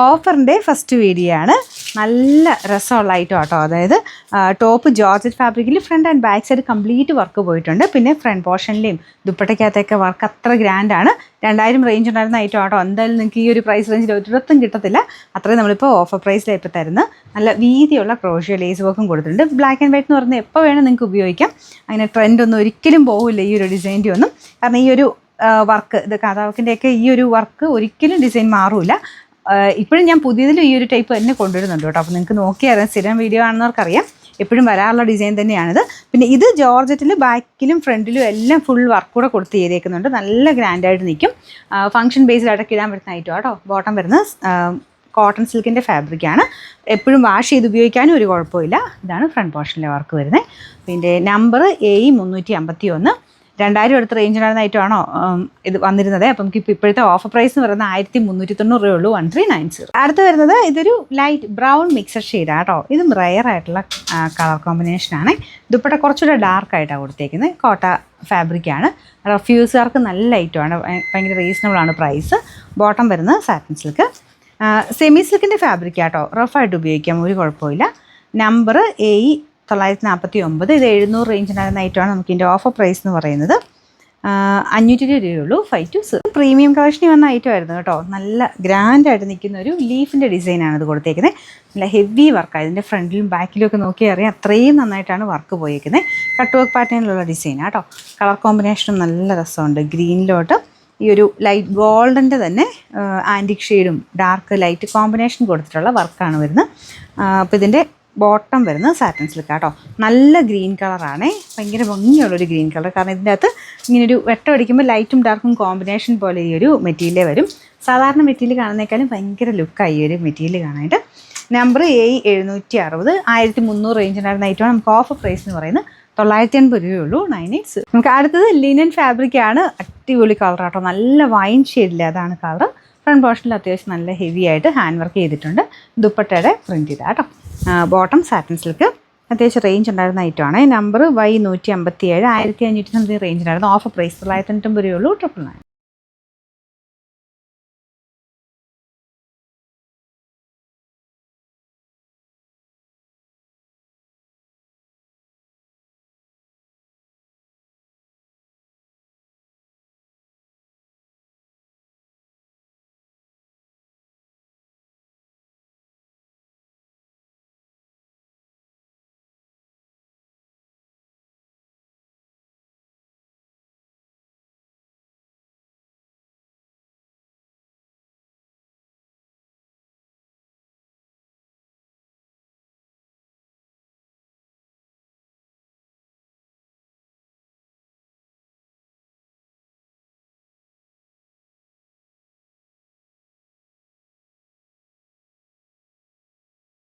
ഓഫറിൻ്റെ first video ആണ്. നല്ല രസമുള്ള ഐറ്റം കേട്ടോ. അതായത് ടോപ്പ് ജോർജറ്റ് ഫാബ്രിക്കിൽ front and back side complete work പോയിട്ടുണ്ട്. പിന്നെ ഫ്രണ്ട് പോർഷനിലെയും ദുപ്പട്ടയ്ക്കകത്തൊക്കെ വർക്ക് അത്ര ഗ്രാൻഡാണ്. 2000 റേഞ്ച് ഉണ്ടായിരുന്ന ഐറ്റം കേട്ടോ. എന്തായാലും നിങ്ങൾക്ക് ഈ ഒരു പ്രൈസ് റേഞ്ചിൽ ഒരിടത്തും കിട്ടത്തില്ല. അത്രയും നമ്മളിപ്പോൾ ഓഫർ പ്രൈസിലാണ് ഇപ്പോൾ തരുന്നത്. നല്ല വീതിയുള്ള ക്രോഷ്യോ ലേസ് വർക്കും കൊടുത്തിട്ടുണ്ട്. ബ്ലാക്ക് ആൻഡ് വൈറ്റ് എന്ന് പറഞ്ഞാൽ എപ്പോൾ വേണം നിങ്ങൾക്ക് ഉപയോഗിക്കാം. അങ്ങനെ ട്രെൻഡൊന്നും ഒരിക്കലും പോകില്ല ഈ ഒരു ഡിസൈൻ്റെ ഒന്നും. കാരണം ഈ ഒരു വർക്ക് ഇത് കഥാവക്കിൻ്റെയൊക്കെ ഈ ഒരു വർക്ക് ഒരിക്കലും ഡിസൈൻ മാറില്ല. ഇപ്പോഴും ഞാൻ പുതിയതിലും ഈ ഒരു ടൈപ്പ് തന്നെ കൊണ്ടുവരുന്നുണ്ട് കേട്ടോ. അപ്പോൾ നിങ്ങൾക്ക് നോക്കിയാൽ സ്ഥിരം വീഡിയോ ആണെന്നവർക്കറിയാം, എപ്പോഴും വരാറുള്ള ഡിസൈൻ തന്നെയാണിത്. പിന്നെ ഇത് ജോർജറ്റിൽ ബാക്കിലും ഫ്രണ്ടിലും എല്ലാം ഫുൾ വർക്ക് കൂടെ കൊടുത്ത് ചെയ്തേക്കുന്നുണ്ട്. നല്ല ഗ്രാൻഡായിട്ട് നിൽക്കും. ഫംഗ്ഷൻ ബേസിലായിട്ടൊക്കെ ഇടാൻ പറ്റുന്ന ഐറ്റം കേട്ടോ. ബോട്ടം വരുന്നത് കോട്ടൺ സിൽക്കിൻ്റെ ഫാബ്രിക്കാണ്. എപ്പോഴും വാഷ് ചെയ്ത് ഉപയോഗിക്കാനും ഒരു കുഴപ്പമില്ല. ഇതാണ് ഫ്രണ്ട് പോർഷനിലെ വർക്ക് വരുന്നത്. പിന്നെ നമ്പർ A351. 2000 അടുത്ത റേഞ്ചിനായിരുന്ന ഐറ്റമാണോ ഇത് വന്നിരുന്നത്. അപ്പം നമുക്ക് ഇപ്പോഴത്തെ ഓഫർ പ്രൈസ് എന്ന് പറയുന്നത് 1390 രൂപയുള്ളൂ. 1390. അടുത്ത് വരുന്നത് ഇതൊരു ലൈറ്റ് ബ്രൗൺ മിക്സഡ് ഷെയ്ഡാണ് കേട്ടോ. ഇതും റെയർ ആയിട്ടുള്ള കളർ കോമ്പിനേഷനാണ്. ദുപ്പട്ട കുറച്ചുകൂടെ ഡാർക്കായിട്ടാണ് കൊടുത്തേക്കുന്നത്. കോട്ട ഫാബ്രിക്കാണ്. റഫ്യൂസുകാർക്ക് നല്ല ഐറ്റമാണ്. ഭയങ്കര റീസണബിളാണ് പ്രൈസ്. ബോട്ടം വരുന്നത് സാറ്റിൻ സിൽക്ക്. സെമി സിൽക്കിൻ്റെ ഫാബ്രിക്കാട്ടോ. റഫായിട്ട് ഉപയോഗിക്കാം, ഒരു കുഴപ്പമില്ല. Number A949. ഇത് 700 റേഞ്ചിനായിരുന്ന ഐറ്റമാണ്. നമുക്ക് ഇതിൻ്റെ ഓഫർ പ്രൈസ് എന്ന് പറയുന്നത് 500 രൂപയുള്ളൂ. 526. പ്രീമിയം കളക്ഷനിൽ വന്ന ഐറ്റം ആയിരുന്നു കേട്ടോ. നല്ല ഗ്രാൻഡായിട്ട് നിൽക്കുന്ന ഒരു ലീഫിൻ്റെ ഡിസൈനാണ് ഇത് കൊടുത്തേക്കുന്നത്. നല്ല ഹെവി വർക്കാണ്. ഇതിൻ്റെ ഫ്രണ്ടിലും ബാക്കിലും ഒക്കെ നോക്കിയാൽ അറിയാം അത്രയും നന്നായിട്ടാണ് വർക്ക് പോയേക്കുന്നത്. കട്ട് വർക്ക് പാറ്റേണിലുള്ള ഡിസൈനാണ് കേട്ടോ. കളർ കോമ്പിനേഷനും നല്ല രസമുണ്ട്. ഗ്രീനിലോട്ട് ഈ ഒരു ലൈറ്റ് ഗോൾഡൻ്റെ തന്നെ ആൻറ്റിക് ഷെയ്ഡും ഡാർക്ക് ലൈറ്റ് കോമ്പിനേഷൻ കൊടുത്തിട്ടുള്ള വർക്കാണ് വരുന്നത്. അപ്പോൾ ഇതിൻ്റെ ബോട്ടം വരുന്നത് സാറ്റിൻ സിൽക്ക് കേട്ടോ. നല്ല ഗ്രീൻ കളറാണ്. ഭയങ്കര ഭംഗിയുള്ളൊരു ഗ്രീൻ കളർ. കാരണം ഇതിൻ്റെ അകത്ത് ഇങ്ങനൊരു വെട്ടം അടിക്കുമ്പോൾ ലൈറ്റും ഡാർക്കും കോമ്പിനേഷൻ പോലെ ഈ ഒരു മെറ്റീരിയൽ വരും. സാധാരണ മെറ്റീരിയൽ കാണുന്നേക്കാളും ഭയങ്കര ലുക്കായി ഈ ഒരു മെറ്റീരിയൽ കാണാനായിട്ട്. Number A760. 1300 റേഞ്ചിനായിരുന്ന ഐറ്റമാണ്. നമുക്ക് ഓഫർ പ്രൈസ് എന്ന് പറയുന്നത് 980 രൂപയുള്ളൂ. 980. നമുക്ക് അടുത്തത് ലിനൻ ഫാബ്രിക്കാണ്. അടിപൊളി കളർ കേട്ടോ. നല്ല വൈൻ ഷെയ്ഡില്ല, അതാണ് കളർ. ഫ്രണ്ട് പോർഷനിൽ അത്യാവശ്യം നല്ല ഹെവി ആയിട്ട് ഹാൻഡ് വർക്ക് ചെയ്തിട്ടുണ്ട്. ദുപ്പട്ടയുടെ പ്രിൻ്റ് ഇതാ കേട്ടോ. Bottom satin silk. അത്യാവശ്യം റേഞ്ച് ഉണ്ടായിരുന്ന ഐറ്റമാണ്. Number Y157. 1500 റേഞ്ചിനായിരുന്നു. ഓഫർ പ്രൈസ് 990 രൂപയുള്ളൂ. 999.